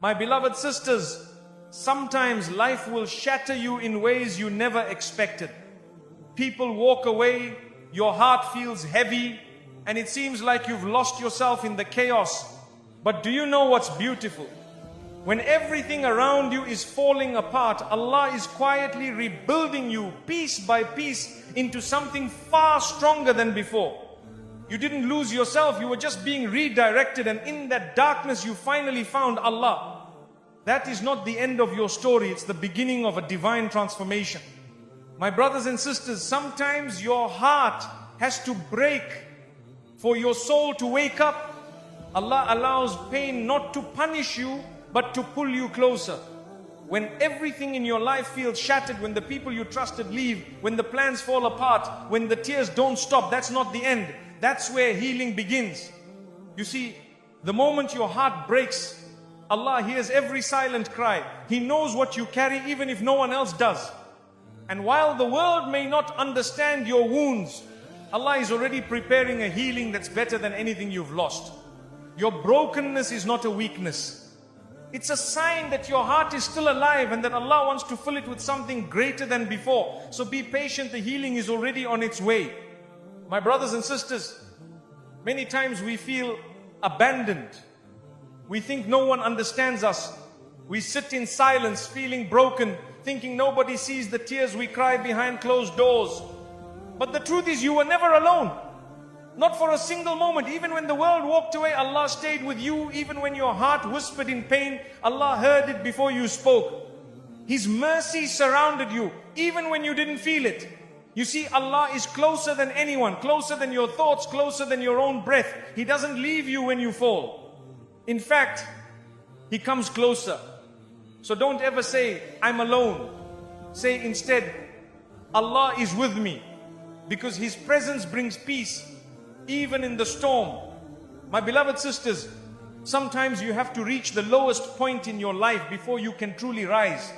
My beloved sisters, sometimes life will shatter you in ways you never expected. People walk away, your heart feels heavy, and it seems like you've lost yourself in the chaos. But do you know what's beautiful? When everything around you is falling apart, Allah is quietly rebuilding you piece by piece into something far stronger than before. You didn't lose yourself, you were just being redirected, and in that darkness you finally found Allah. That is not the end of your story, it's the beginning of a divine transformation. My brothers and sisters, sometimes your heart has to break for your soul to wake up. Allah allows pain not to punish you, but to pull you closer. When everything in your life feels shattered, when the people you trusted leave, when the plans fall apart, when the tears don't stop, that's not the end. That's where healing begins. You see, the moment your heart breaks, Allah hears every silent cry. He knows what you carry even if no one else does. And while the world may not understand your wounds, Allah is already preparing a healing that's better than anything you've lost. Your brokenness is not a weakness. It's a sign that your heart is still alive and that Allah wants to fill it with something greater than before. So be patient, the healing is already on its way. My brothers and sisters, many times we feel abandoned. We think no one understands us. We sit in silence, feeling broken, thinking nobody sees the tears we cry behind closed doors. But the truth is, you were never alone. Not for a single moment. Even when the world walked away, Allah stayed with you. Even when your heart whispered in pain, Allah heard it before you spoke. His mercy surrounded you, even when you didn't feel it. You see, Allah is closer than anyone, closer than your thoughts, closer than your own breath. He doesn't leave you when you fall. In fact, He comes closer. So don't ever say, I'm alone. Say instead, Allah is with me. Because His presence brings peace, even in the storm. My beloved sisters, sometimes you have to reach the lowest point in your life before you can truly rise.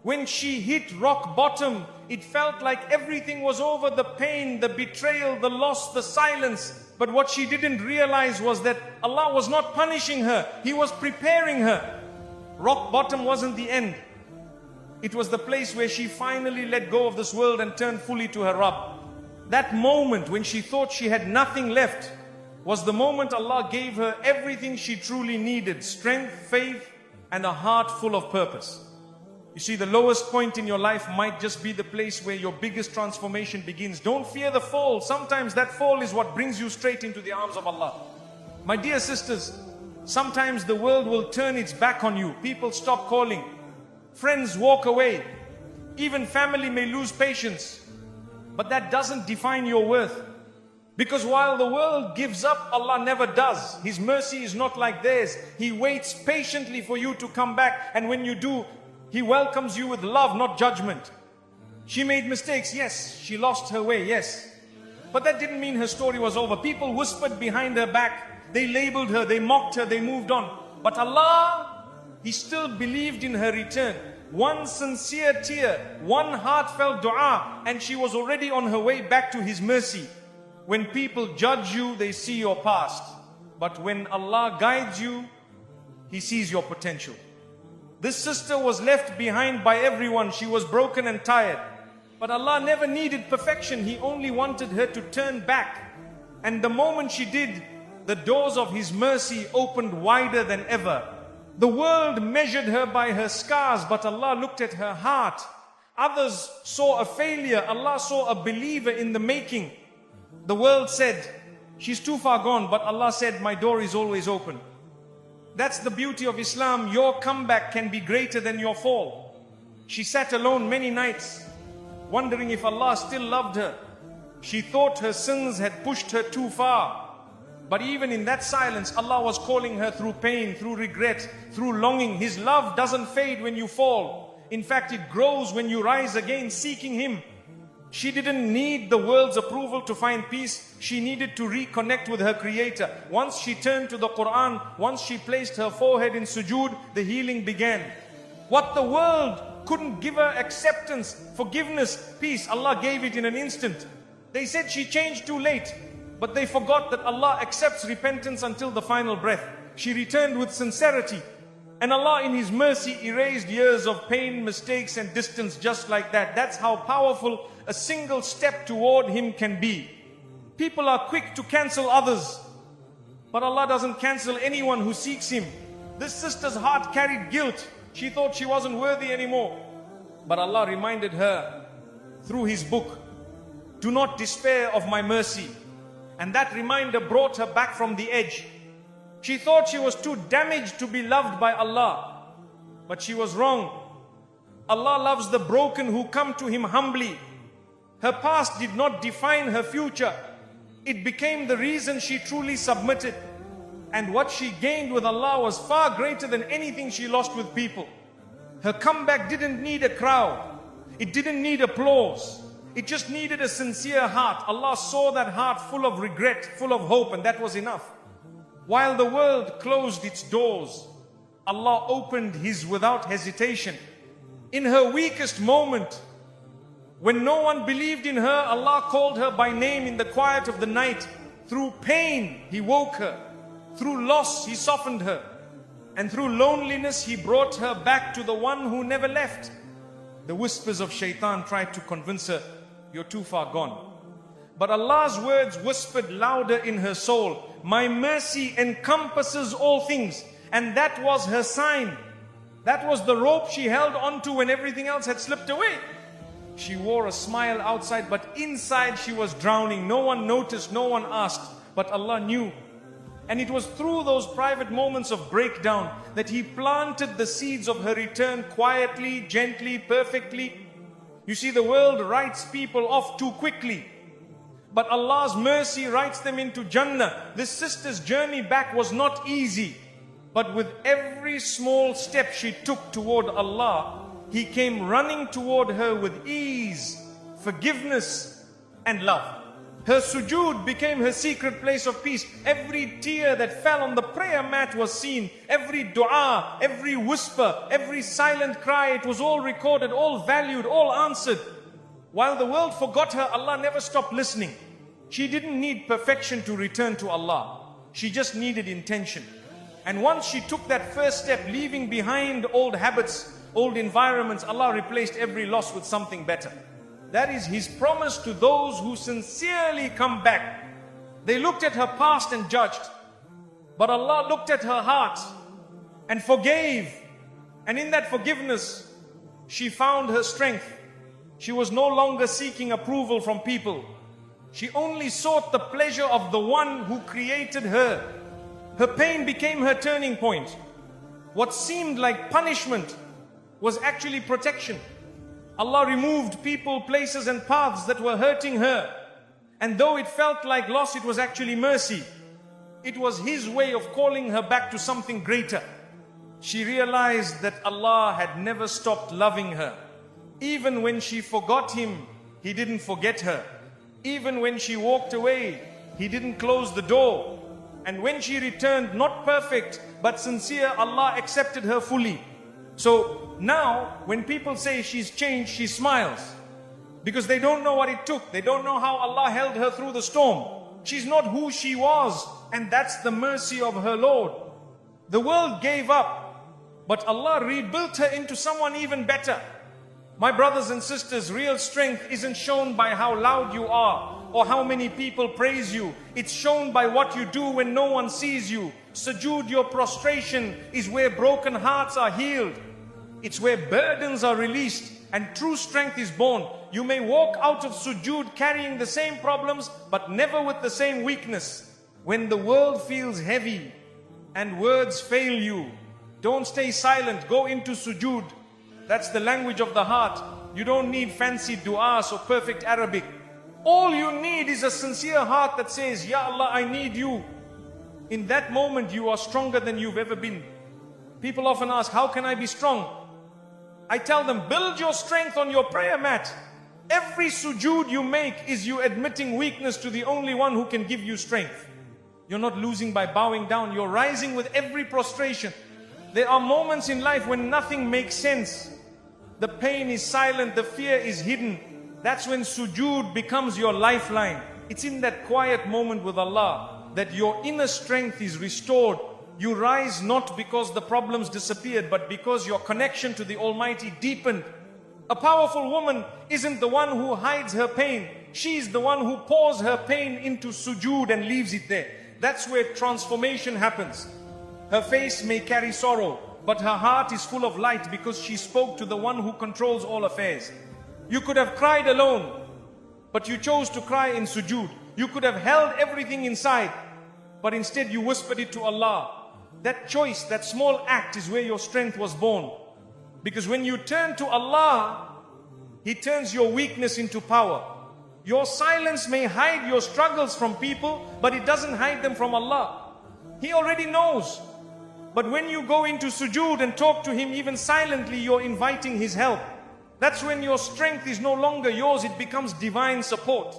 When she hit rock bottom, it felt like everything was over, the pain, the betrayal, the loss, the silence. But what she didn't realize was that Allah was not punishing her. He was preparing her. Rock bottom wasn't the end. It was the place where she finally let go of this world and turned fully to her Rabb. That moment when she thought she had nothing left was the moment Allah gave her everything she truly needed: strength, faith, and a heart full of purpose. You see, the lowest point in your life might just be the place where your biggest transformation begins. Don't fear the fall. Sometimes that fall is what brings you straight into the arms of Allah. My dear sisters, sometimes the world will turn its back on you. People stop calling. Friends walk away. Even family may lose patience. But that doesn't define your worth. Because while the world gives up, Allah never does. His mercy is not like theirs. He waits patiently for you to come back. And when you do, He welcomes you with love, not judgment. She made mistakes, yes. She lost her way, yes. But that didn't mean her story was over. People whispered behind her back. They labeled her, they mocked her, they moved on. But Allah, He still believed in her return. One sincere tear, one heartfelt dua, and she was already on her way back to His mercy. When people judge you, they see your past. But when Allah guides you, He sees your potential. This sister was left behind by everyone. She was broken and tired. But Allah never needed perfection. He only wanted her to turn back. And the moment she did, the doors of His mercy opened wider than ever. The world measured her by her scars, but Allah looked at her heart. Others saw a failure. Allah saw a believer in the making. The world said, she's too far gone, but Allah said, my door is always open. That's the beauty of Islam. Your comeback can be greater than your fall. She sat alone many nights, wondering if Allah still loved her. She thought her sins had pushed her too far. But even in that silence, Allah was calling her through pain, through regret, through longing. His love doesn't fade when you fall. In fact, it grows when you rise again, seeking Him. She didn't need the world's approval to find peace. She needed to reconnect with her Creator. Once she turned to the Quran, once she placed her forehead in sujood, the healing began. What the world couldn't give her: acceptance, forgiveness, peace, Allah gave it in an instant. They said she changed too late. But they forgot that Allah accepts repentance until the final breath. She returned with sincerity. And Allah in His mercy erased years of pain, mistakes and distance just like that. That's how powerful a single step toward Him can be. People are quick to cancel others, but Allah doesn't cancel anyone who seeks Him. This sister's heart carried guilt. She thought she wasn't worthy anymore. But Allah reminded her through His book, do not despair of my mercy. And that reminder brought her back from the edge. She thought she was too damaged to be loved by Allah. But she was wrong. Allah loves the broken who come to Him humbly. Her past did not define her future. It became the reason she truly submitted. And what she gained with Allah was far greater than anything she lost with people. Her comeback didn't need a crowd. It didn't need applause. It just needed a sincere heart. Allah saw that heart full of regret, full of hope, and that was enough. While the world closed its doors, Allah opened His without hesitation. In her weakest moment, when no one believed in her, Allah called her by name in the quiet of the night. Through pain, He woke her. Through loss, He softened her. And through loneliness, He brought her back to the one who never left. The whispers of shaitan tried to convince her, you're too far gone. But Allah's words whispered louder in her soul, my mercy encompasses all things. And that was her sign. That was the rope she held onto when everything else had slipped away. She wore a smile outside, but inside she was drowning. No one noticed, no one asked, but Allah knew. And it was through those private moments of breakdown that He planted the seeds of her return quietly, gently, perfectly. You see, the world writes people off too quickly, but Allah's mercy writes them into Jannah. This sister's journey back was not easy, but with every small step she took toward Allah, He came running toward her with ease, forgiveness and love. Her sujood became her secret place of peace. Every tear that fell on the prayer mat was seen. Every dua, every whisper, every silent cry, it was all recorded, all valued, all answered. While the world forgot her, Allah never stopped listening. She didn't need perfection to return to Allah. She just needed intention. And once she took that first step, leaving behind old habits, old environments, Allah replaced every loss with something better. That is His promise to those who sincerely come back. They looked at her past and judged, but Allah looked at her heart and forgave. And in that forgiveness, she found her strength. She was no longer seeking approval from people. She only sought the pleasure of the one who created her. Her pain became her turning point. What seemed like punishment was actually protection. Allah removed people, places and paths that were hurting her. And though it felt like loss, it was actually mercy. It was His way of calling her back to something greater. She realized that Allah had never stopped loving her. Even when she forgot Him, He didn't forget her. Even when she walked away, He didn't close the door. And when she returned, not perfect, but sincere, Allah accepted her fully. So now, when people say she's changed, she smiles. Because they don't know what it took. They don't know how Allah held her through the storm. She's not who she was. And that's the mercy of her Lord. The world gave up, but Allah rebuilt her into someone even better. My brothers and sisters, real strength isn't shown by how loud you are or how many people praise you. It's shown by what you do when no one sees you. Sujood, your prostration, is where broken hearts are healed. It's where burdens are released and true strength is born. You may walk out of sujood carrying the same problems, but never with the same weakness. When the world feels heavy and words fail you, don't stay silent. Go into sujood. That's the language of the heart. You don't need fancy du'as or perfect Arabic. All you need is a sincere heart that says, Ya Allah, I need you. In that moment, you are stronger than you've ever been. People often ask, how can I be strong? I tell them, build your strength on your prayer mat. Every sujood you make is you admitting weakness to the only one who can give you strength. You're not losing by bowing down. You're rising with every prostration. There are moments in life when nothing makes sense. The pain is silent, the fear is hidden. That's when sujood becomes your lifeline. It's in that quiet moment with Allah that your inner strength is restored You rise not because the problems disappeared, but because your connection to the Almighty deepened. A powerful woman isn't the one who hides her pain. She's the one who pours her pain into sujood and leaves it there. That's where transformation happens. Her face may carry sorrow, but her heart is full of light because she spoke to the one who controls all affairs. You could have cried alone, but you chose to cry in sujood. You could have held everything inside, but instead you whispered it to Allah. That choice, that small act is where your strength was born. Because when you turn to Allah, He turns your weakness into power. Your silence may hide your struggles from people, but it doesn't hide them from Allah. He already knows. But when you go into sujood and talk to Him even silently, you're inviting His help. That's when your strength is no longer yours, it becomes divine support.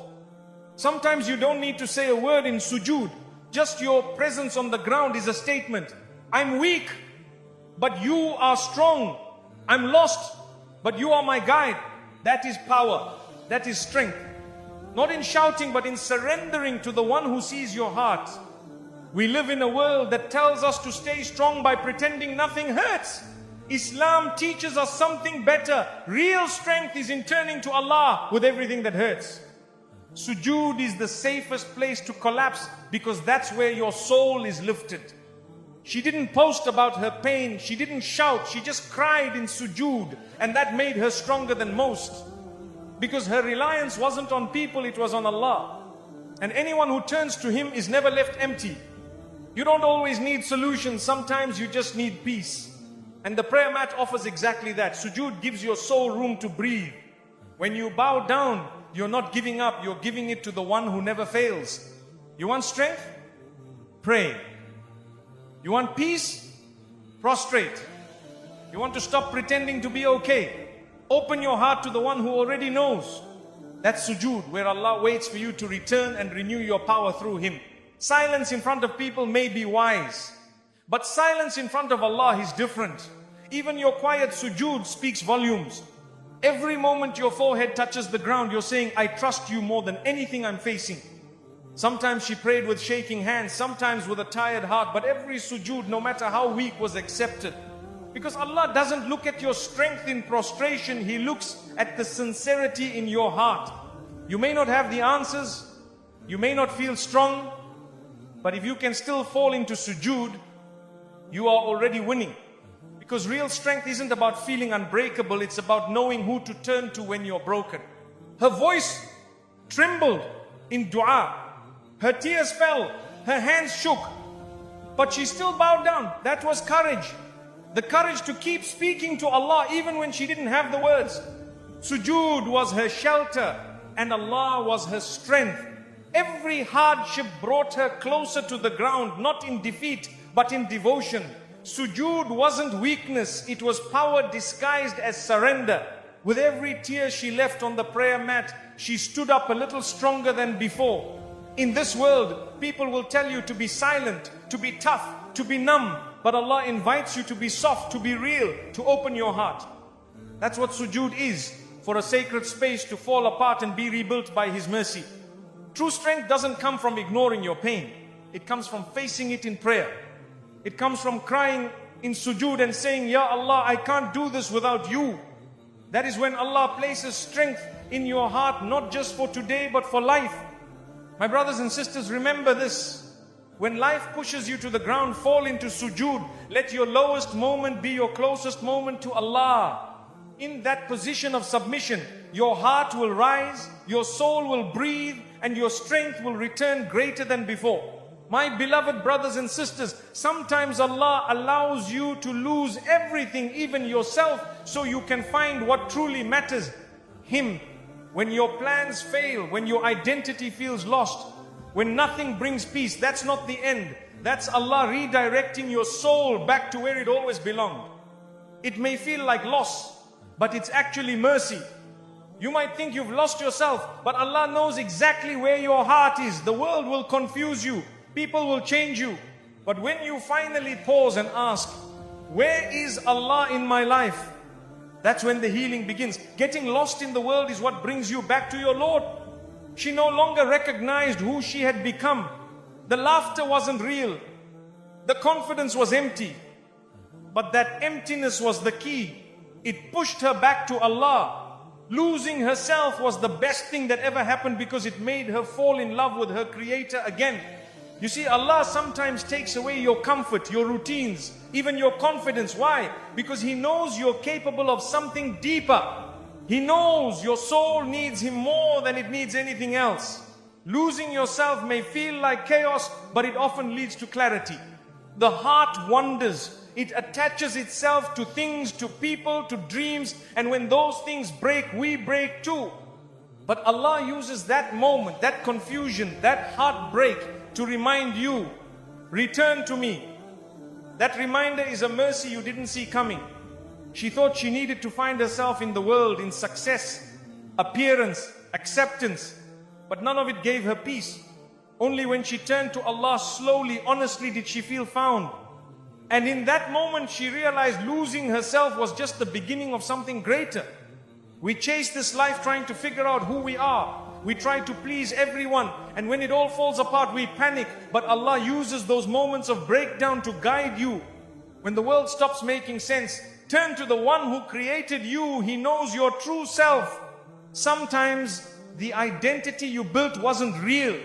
Sometimes you don't need to say a word in sujood. Just your presence on the ground is a statement. I'm weak, but you are strong. I'm lost, but you are my guide. That is power. That is strength. Not in shouting, but in surrendering to the one who sees your heart. We live in a world that tells us to stay strong by pretending nothing hurts. Islam teaches us something better. Real strength is in turning to Allah with everything that hurts. Sujood is the safest place to collapse because that's where your soul is lifted. She didn't post about her pain. She didn't shout. She just cried in sujood. And that made her stronger than most. Because her reliance wasn't on people, it was on Allah. And anyone who turns to Him is never left empty. You don't always need solutions. Sometimes you just need peace. And the prayer mat offers exactly that. Sujood gives your soul room to breathe. When you bow down, you're not giving up. You're giving it to the one who never fails. You want strength? Pray. You want peace? Prostrate. You want to stop pretending to be okay? Open your heart to the one who already knows. That's sujood, where Allah waits for you to return and renew your power through Him. Silence in front of people may be wise, but silence in front of Allah is different. Even your quiet sujood speaks volumes. Every moment your forehead touches the ground, you're saying, I trust you more than anything I'm facing. Sometimes she prayed with shaking hands, sometimes with a tired heart, but every sujood, no matter how weak, was accepted. Because Allah doesn't look at your strength in prostration, He looks at the sincerity in your heart. You may not have the answers, you may not feel strong, but if you can still fall into sujood, you are already winning. Because real strength isn't about feeling unbreakable, it's about knowing who to turn to when you're broken. Her voice trembled in dua. Her tears fell, her hands shook, but she still bowed down. That was courage. The courage to keep speaking to Allah even when she didn't have the words. Sujood was her shelter and Allah was her strength. Every hardship brought her closer to the ground, not in defeat, but in devotion. Sujood wasn't weakness, it was power disguised as surrender. With every tear she left on the prayer mat, she stood up a little stronger than before. In this world, people will tell you to be silent, to be tough, to be numb. But Allah invites you to be soft, to be real, to open your heart. That's what sujood is, for a sacred space to fall apart and be rebuilt by His mercy. True strength doesn't come from ignoring your pain. It comes from facing it in prayer. It comes from crying in sujood and saying, Ya Allah, I can't do this without you. That is when Allah places strength in your heart, not just for today, but for life. My brothers and sisters, remember this. When life pushes you to the ground, fall into sujood. Let your lowest moment be your closest moment to Allah. In that position of submission, your heart will rise, your soul will breathe, and your strength will return greater than before. My beloved brothers and sisters, sometimes Allah allows you to lose everything, even yourself, so you can find what truly matters, Him. When your plans fail, when your identity feels lost, when nothing brings peace, that's not the end. That's Allah redirecting your soul back to where it always belonged. It may feel like loss, but it's actually mercy. You might think you've lost yourself, but Allah knows exactly where your heart is. The world will confuse you. People will change you. But when you finally pause and ask, where is Allah in my life? That's when the healing begins. Getting lost in the world is what brings you back to your Lord. She no longer recognized who she had become. The laughter wasn't real. The confidence was empty, but that emptiness was the key. It pushed her back to Allah. Losing herself was the best thing that ever happened because it made her fall in love with her Creator again. You see, Allah sometimes takes away your comfort, your routines, even your confidence. Why? Because He knows you're capable of something deeper. He knows your soul needs Him more than it needs anything else. Losing yourself may feel like chaos, but it often leads to clarity. The heart wanders. It attaches itself to things, to people, to dreams, and when those things break, we break too. But Allah uses that moment, that confusion, that heartbreak to remind you, return to me. That reminder is a mercy you didn't see coming. She thought she needed to find herself in the world, in success, appearance, acceptance, but none of it gave her peace. Only when she turned to Allah slowly, honestly, did she feel found. And in that moment she realized losing herself was just the beginning of something greater. We chase this life trying to figure out who we are. We try to please everyone, and when it all falls apart we panic. But Allah uses those moments of breakdown to guide you. When the world stops making sense, turn to the one who created you. He knows your true self. Sometimes the identity you built wasn't real.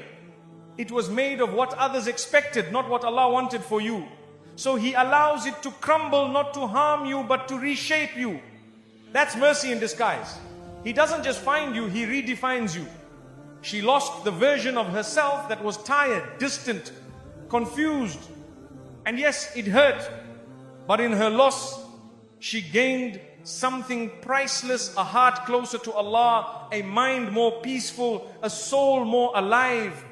It was made of what others expected, not what Allah wanted for you. So He allows it to crumble, not to harm you, but to reshape you. That's mercy in disguise. He doesn't just find you, He redefines you. She lost the version of herself that was tired, distant, confused. And yes, it hurt. But in her loss, she gained something priceless, a heart closer to Allah, a mind more peaceful, a soul more alive.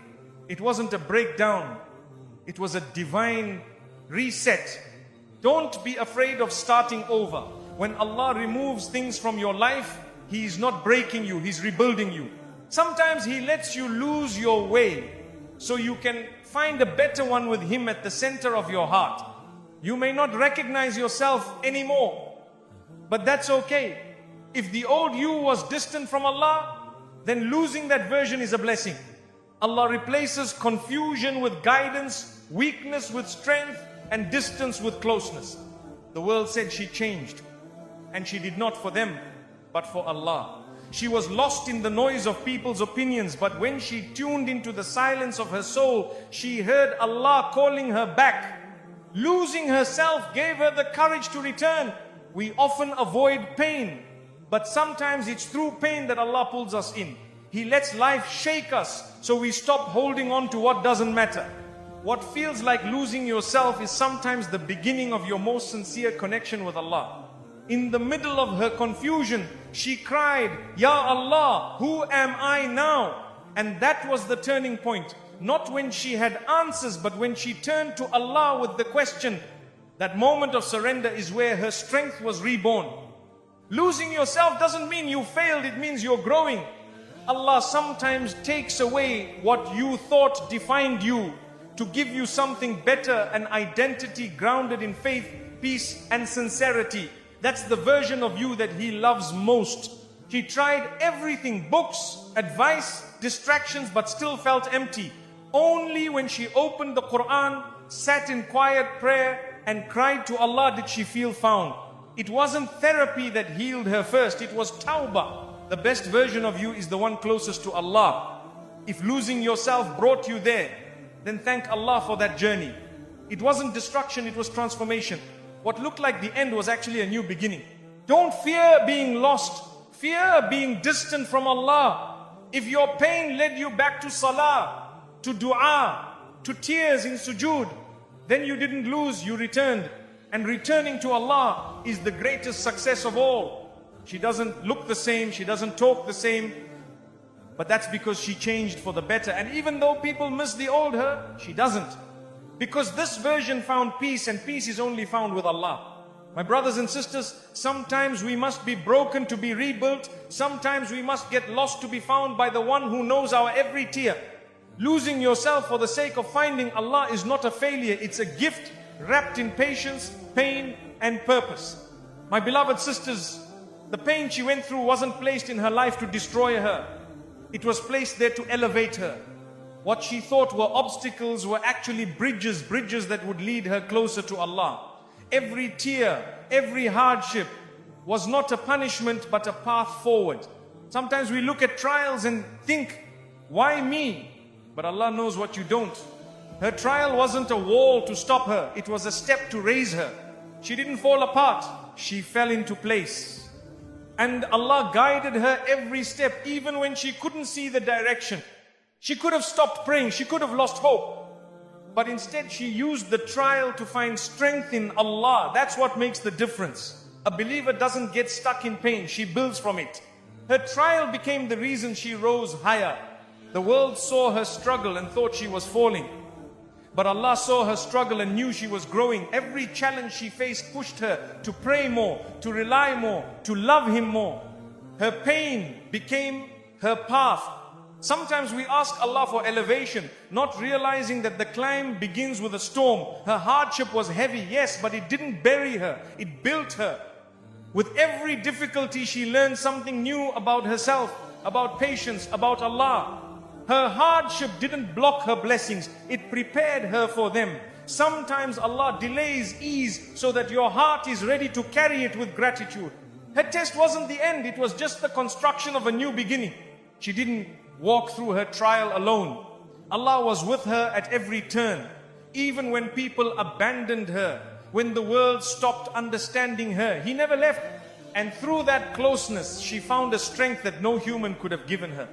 It wasn't a breakdown. It was a divine reset. Don't be afraid of starting over. When Allah removes things from your life, He is not breaking you, He's rebuilding you. Sometimes He lets you lose your way so you can find a better one with Him at the center of your heart. You may not recognize yourself anymore, but that's okay. If the old you was distant from Allah, then losing that version is a blessing. Allah replaces confusion with guidance, weakness with strength, and distance with closeness. The world said she changed, and she did not for them, but for Allah. She was lost in the noise of people's opinions, but when she tuned into the silence of her soul, she heard Allah calling her back. Losing herself gave her the courage to return. We often avoid pain, but sometimes it's through pain that Allah pulls us in. He lets life shake us so we stop holding on to what doesn't matter. What feels like losing yourself is sometimes the beginning of your most sincere connection with Allah. In the middle of her confusion, she cried, Ya Allah, who am I now? And that was the turning point. Not when she had answers, but when she turned to Allah with the question. That moment of surrender is where her strength was reborn. Losing yourself doesn't mean you failed, it means you're growing. Allah sometimes takes away what you thought defined you to give you something better, an identity grounded in faith, peace, and sincerity. That's the version of you that He loves most. She tried everything, books, advice, distractions, but still felt empty. Only when she opened the Quran, sat in quiet prayer, and cried to Allah did she feel found. It wasn't therapy that healed her first, it was Tawbah. The best version of you is the one closest to Allah. If losing yourself brought you there, then thank Allah for that journey. It wasn't destruction, it was transformation. What looked like the end was actually a new beginning. Don't fear being lost. Fear being distant from Allah. If your pain led you back to salah, to dua, to tears in sujood, then you didn't lose, you returned. And returning to Allah is the greatest success of all. She doesn't look the same, she doesn't talk the same, but that's because she changed for the better. And even though people miss the old her, she doesn't. Because this version found peace, and peace is only found with Allah. My brothers and sisters, sometimes we must be broken to be rebuilt. Sometimes we must get lost to be found by the one who knows our every tear. Losing yourself for the sake of finding Allah is not a failure. It's a gift wrapped in patience, pain, and purpose. My beloved sisters, the pain she went through wasn't placed in her life to destroy her. It was placed there to elevate her. What she thought were obstacles were actually bridges that would lead her closer to Allah. Every tear, every hardship was not a punishment but a path forward. Sometimes we look at trials and think, why me? But Allah knows what you don't. Her trial wasn't a wall to stop her, it was a step to raise her. She didn't fall apart, she fell into place. And Allah guided her every step, even when she couldn't see the direction. She could have stopped praying, she could have lost hope. But instead she used the trial to find strength in Allah. That's what makes the difference. A believer doesn't get stuck in pain, she builds from it. Her trial became the reason she rose higher. The world saw her struggle and thought she was falling. But Allah saw her struggle and knew she was growing. Every challenge she faced pushed her to pray more, to rely more, to love Him more. Her pain became her path. Sometimes we ask Allah for elevation, not realizing that the climb begins with a storm. Her hardship was heavy, yes, but it didn't bury her, it built her. With every difficulty she learned something new about herself, about patience, about Allah. Her hardship didn't block her blessings, it prepared her for them. Sometimes Allah delays ease so that your heart is ready to carry it with gratitude. Her test wasn't the end, it was just the construction of a new beginning. She didn't walk through her trial alone. Allah was with her at every turn. Even when people abandoned her, when the world stopped understanding her, He never left. And through that closeness, she found a strength that no human could have given her.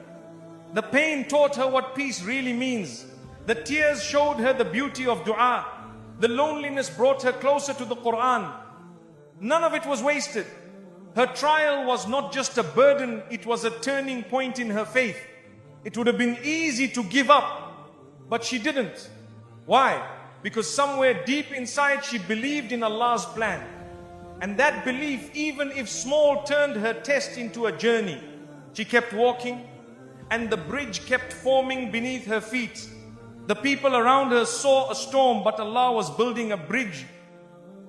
The pain taught her what peace really means. The tears showed her the beauty of dua. The loneliness brought her closer to the Quran. None of it was wasted. Her trial was not just a burden, it was a turning point in her faith. It would have been easy to give up, but she didn't. Why? Because somewhere deep inside she believed in Allah's plan. And that belief, even if small, turned her test into a journey. She kept walking, and the bridge kept forming beneath her feet. The people around her saw a storm, but Allah was building a bridge.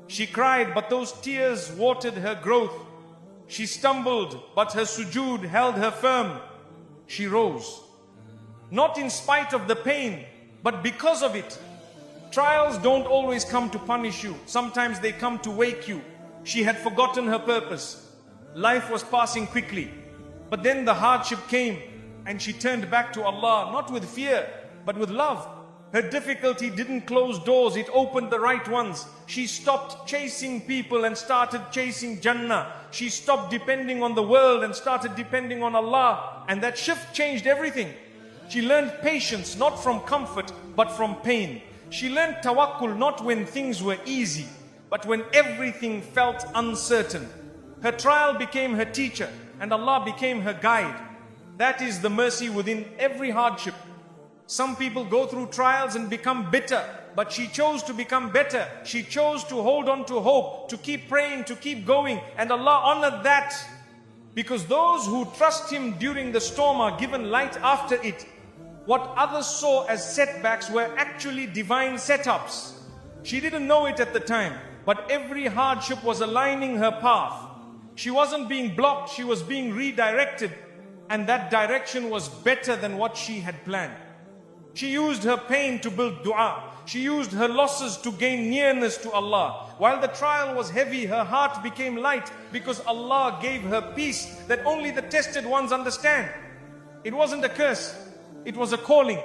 She cried, but those tears watered her growth. She stumbled, but her sujood held her firm. She rose. Not in spite of the pain, but because of it. Trials don't always come to punish you. Sometimes they come to wake you. She had forgotten her purpose. Life was passing quickly. But then the hardship came, and she turned back to Allah, not with fear, but with love. Her difficulty didn't close doors, it opened the right ones. She stopped chasing people and started chasing Jannah. She stopped depending on the world and started depending on Allah. And that shift changed everything. She learned patience, not from comfort, but from pain. She learned tawakkul, not when things were easy, but when everything felt uncertain. Her trial became her teacher, and Allah became her guide. That is the mercy within every hardship. Some people go through trials and become bitter, but she chose to become better. She chose to hold on to hope, to keep praying, to keep going, and Allah honored that. Because those who trust Him during the storm are given light after it. What others saw as setbacks were actually divine setups. She didn't know it at the time, but every hardship was aligning her path. She wasn't being blocked, she was being redirected, and that direction was better than what she had planned. She used her pain to build dua. She used her losses to gain nearness to Allah. While the trial was heavy, her heart became light because Allah gave her peace that only the tested ones understand. It wasn't a curse, it was a calling.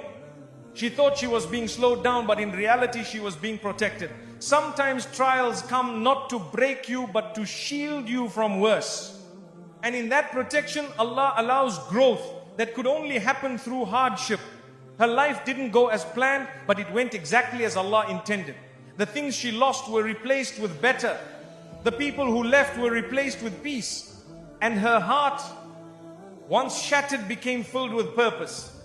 She thought she was being slowed down, but in reality she was being protected. Sometimes trials come not to break you, but to shield you from worse. And in that protection, Allah allows growth that could only happen through hardship. Her life didn't go as planned, but it went exactly as Allah intended. The things she lost were replaced with better. The people who left were replaced with peace. And her heart, once shattered, became filled with purpose.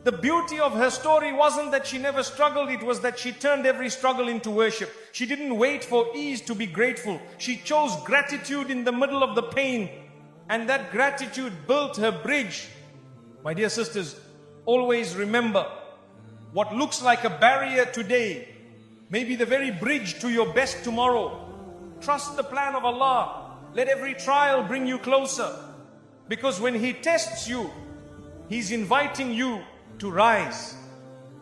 The beauty of her story wasn't that she never struggled, it was that she turned every struggle into worship. She didn't wait for ease to be grateful. She chose gratitude in the middle of the pain. And that gratitude built her bridge. My dear sisters, always remember, what looks like a barrier today may be the very bridge to your best tomorrow. Trust the plan of Allah. Let every trial bring you closer. Because when He tests you, He's inviting you to rise.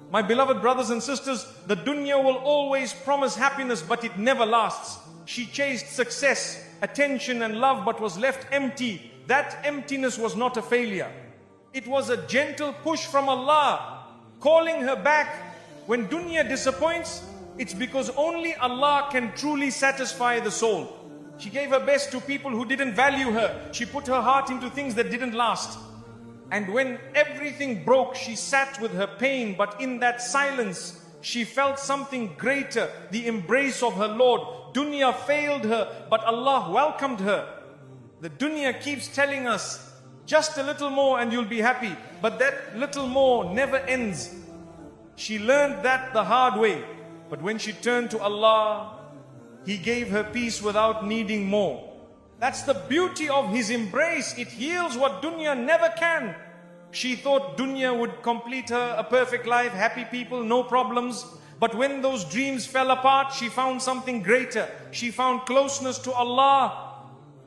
My beloved brothers and sisters, the dunya will always promise happiness, but it never lasts. She chased success, attention and love, but was left empty. That emptiness was not a failure. It was a gentle push from Allah, calling her back. When dunya disappoints, it's because only Allah can truly satisfy the soul. She gave her best to people who didn't value her. She put her heart into things that didn't last. And when everything broke, she sat with her pain, but in that silence, she felt something greater, the embrace of her Lord. Dunya failed her, but Allah welcomed her. The dunya keeps telling us, just a little more and you'll be happy. But that little more never ends. She learned that the hard way. But when she turned to Allah, He gave her peace without needing more. That's the beauty of His embrace. It heals what dunya never can. She thought dunya would complete her a perfect life, happy people, no problems. But when those dreams fell apart, she found something greater. She found closeness to Allah.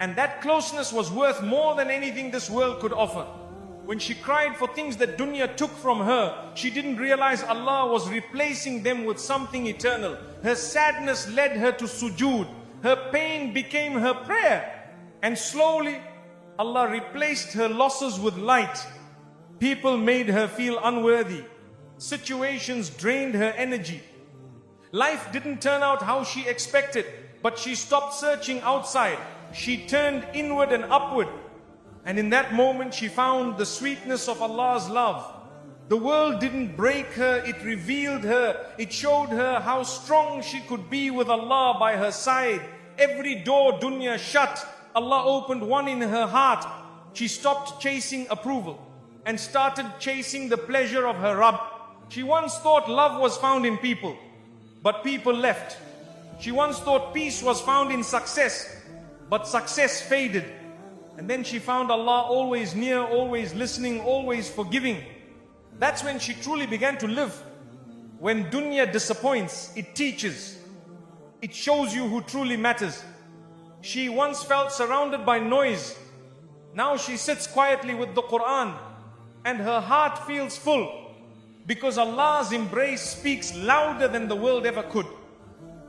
And that closeness was worth more than anything this world could offer. When she cried for things that dunya took from her, she didn't realize Allah was replacing them with something eternal. Her sadness led her to sujood. Her pain became her prayer. And slowly, Allah replaced her losses with light. People made her feel unworthy. Situations drained her energy. Life didn't turn out how she expected, but she stopped searching outside. She turned inward and upward. And in that moment, she found the sweetness of Allah's love. The world didn't break her, it revealed her. It showed her how strong she could be with Allah by her side. Every door dunya shut, Allah opened one in her heart. She stopped chasing approval and started chasing the pleasure of her Rabb. She once thought love was found in people, but people left. She once thought peace was found in success, but success faded. And then she found Allah always near, always listening, always forgiving. That's when she truly began to live. When dunya disappoints, it teaches. It shows you who truly matters. She once felt surrounded by noise. Now she sits quietly with the Quran and her heart feels full because Allah's embrace speaks louder than the world ever could.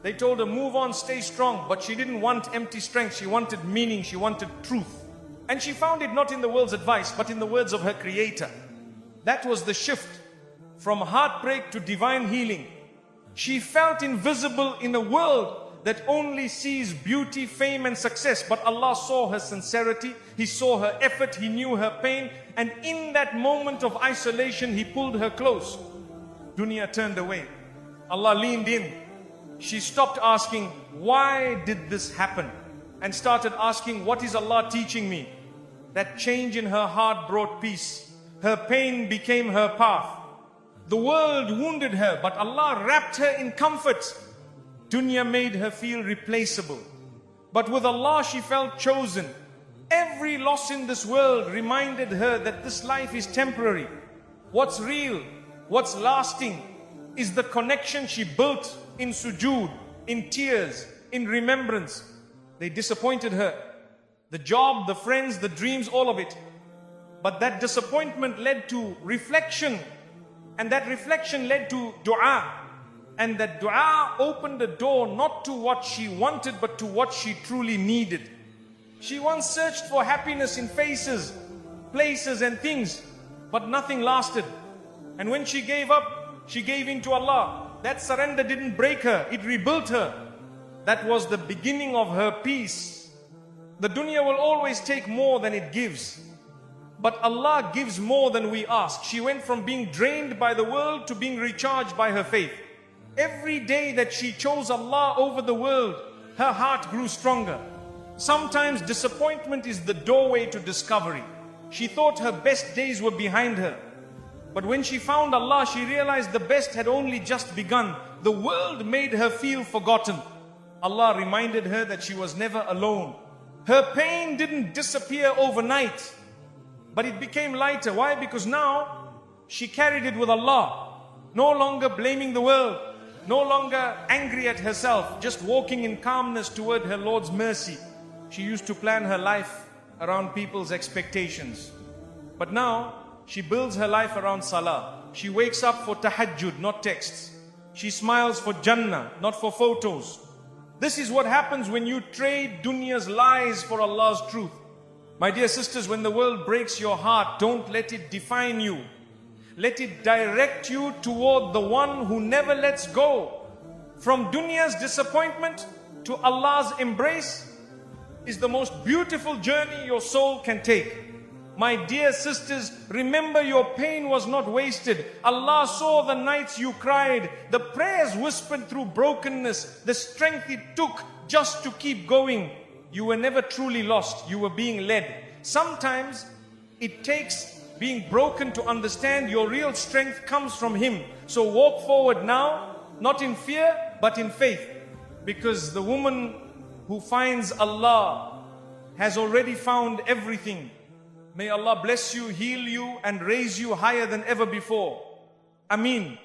They told her, move on, stay strong. But she didn't want empty strength. She wanted meaning. She wanted truth. And she found it not in the world's advice, but in the words of her Creator. That was the shift from heartbreak to divine healing. She felt invisible in a world that only sees beauty, fame and success. But Allah saw her sincerity. He saw her effort. He knew her pain. And in that moment of isolation, He pulled her close. Dunya turned away. Allah leaned in. She stopped asking, why did this happen? And started asking, what is Allah teaching me? That change in her heart brought peace. Her pain became her path. The world wounded her, but Allah wrapped her in comfort. Dunya made her feel replaceable. But with Allah she felt chosen. Every loss in this world reminded her that this life is temporary. What's real, what's lasting is the connection she built in sujood, in tears, in remembrance. They disappointed her. The job, the friends, the dreams, all of it. But that disappointment led to reflection. And that reflection led to dua. And that dua opened the door not to what she wanted, but to what she truly needed. She once searched for happiness in faces, places and things, but nothing lasted. And when she gave up, she gave in to Allah. That surrender didn't break her, it rebuilt her. That was the beginning of her peace. The dunya will always take more than it gives. But Allah gives more than we ask. She went from being drained by the world to being recharged by her faith. Every day that she chose Allah over the world, her heart grew stronger. Sometimes disappointment is the doorway to discovery. She thought her best days were behind her. But when she found Allah, she realized the best had only just begun. The world made her feel forgotten. Allah reminded her that she was never alone. Her pain didn't disappear overnight, but it became lighter. Why? Because now she carried it with Allah. No longer blaming the world, no longer angry at herself, just walking in calmness toward her Lord's mercy. She used to plan her life around people's expectations. But now She builds her life around salah. She wakes up for tahajjud, not texts. She smiles for Jannah, not for photos. This is what happens when you trade dunya's lies for Allah's truth. My dear sisters, when the world breaks your heart, don't let it define you. Let it direct you toward the one who never lets go. From dunya's disappointment to Allah's embrace is the most beautiful journey your soul can take. My dear sisters, remember your pain was not wasted. Allah saw the nights you cried, the prayers whispered through brokenness, the strength it took just to keep going. You were never truly lost, you were being led. Sometimes it takes being broken to understand your real strength comes from Him. So walk forward now, not in fear, but in faith. Because the woman who finds Allah has already found everything. May Allah bless you, heal you, and raise you higher than ever before. Ameen.